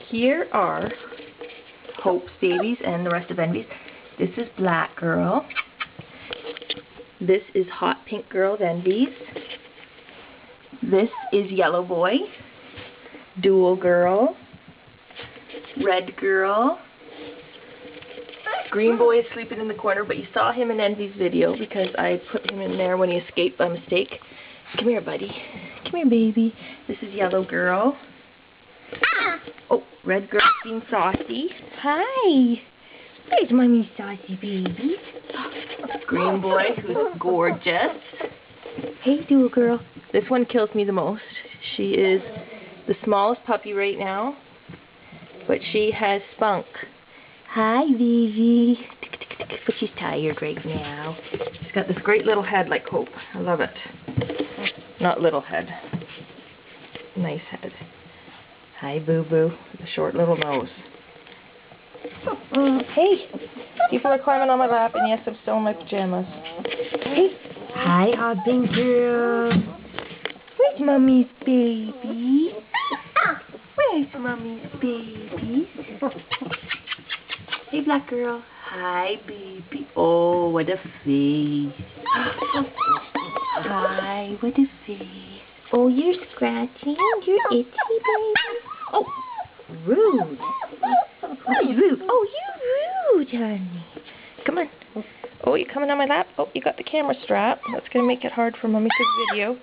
here are Hope's babies and the rest of Envy's. This is Black Girl. This is Hot Pink Girl, Envy's. This is Yellow Boy. Dual Girl. Red Girl. Green Boy is sleeping in the corner, but you saw him in Envy's video because I put him in there when he escaped by mistake. Come here, buddy. Come here, baby. This is Yellow Girl. Oh, Red Girl being saucy. Hi. There's Mommy's saucy baby. Green Boy, who's gorgeous. Hey, Dual Girl. This one kills me the most. She is the smallest puppy right now, but she has spunk. Hi, baby. But she's tired right now. She's got this great little head like Hope. I love it. Not little head. Nice head. Hi, Boo-Boo. The short little nose. Hey. People are climbing on my lap, and yes, I'm still in my pajamas. Hey. Hi, Hopping Girl. Where's Mommy's baby? Where's Mommy's baby? Hey, Black Girl. Hi, baby. Oh, what a face. Hi, what a face. Oh, you're scratching. You're itchy, baby. Oh, rude. Who's rude? Oh, you're rude, honey. Come on. Oh, you coming on my lap? Oh, you got the camera strap. That's going to make it hard for Mommy to video.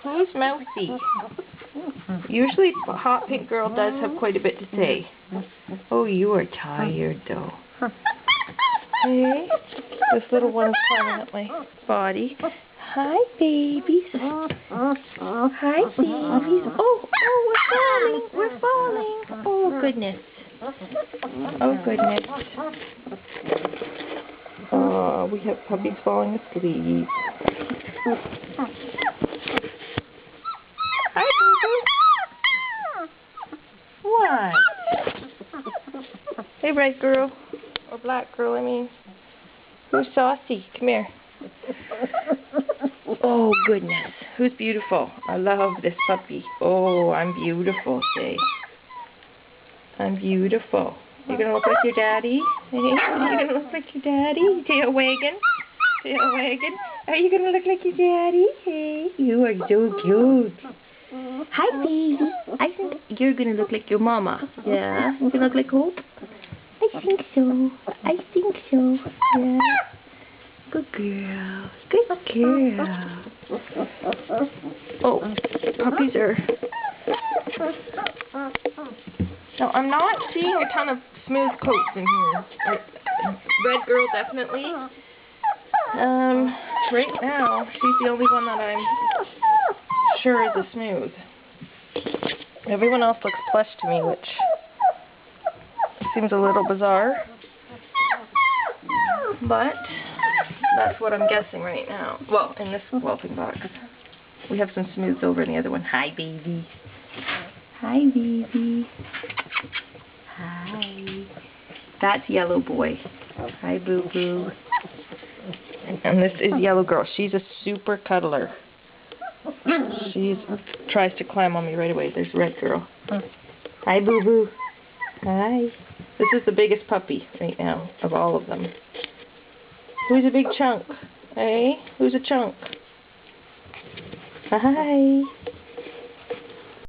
Who's mouthy? Usually, Hot Pink Girl does have quite a bit to say. Oh, you are tired, though. Hey, this little one is climbing up my body. Hi, babies. Hi, babies. Oh, we're falling. Oh, goodness. Oh, goodness. Oh, we have puppies falling asleep. Hi, Boo-Boo. What? Hey, Red Girl. Or Black Girl, I mean. Who's saucy? Come here. Oh, goodness. Who's beautiful? I love this puppy. Oh, I'm beautiful, say. I'm beautiful. You're going to look like your daddy? Hey, are you going to look like your daddy? Tail wagging? Tail wagging? Are you going to look like your daddy? Hey, you are so cute. Hi, baby. I think you're going to look like your mama. Yeah? You look like Hope? I think so. I think so. Yeah. Good girl. Good girl. Oh, puppies are... No, I'm not seeing a ton of smooth coats in here. Like, Red Girl, definitely. Right now, she's the only one that I'm sure is a smooth. Everyone else looks plush to me, which seems a little bizarre. But that's what I'm guessing right now. Well, in this whelping box. We have some smooths over in the other one. Hi, baby. Hi, baby. Hi. That's Yellow Boy. Hi, Boo-Boo. And this is Yellow Girl. She's a super cuddler. She tries to climb on me right away. There's Red Girl. Hi, Boo-Boo. Hi. This is the biggest puppy right now of all of them. Who's a big chunk? Hey? Who's a chunk? Hi.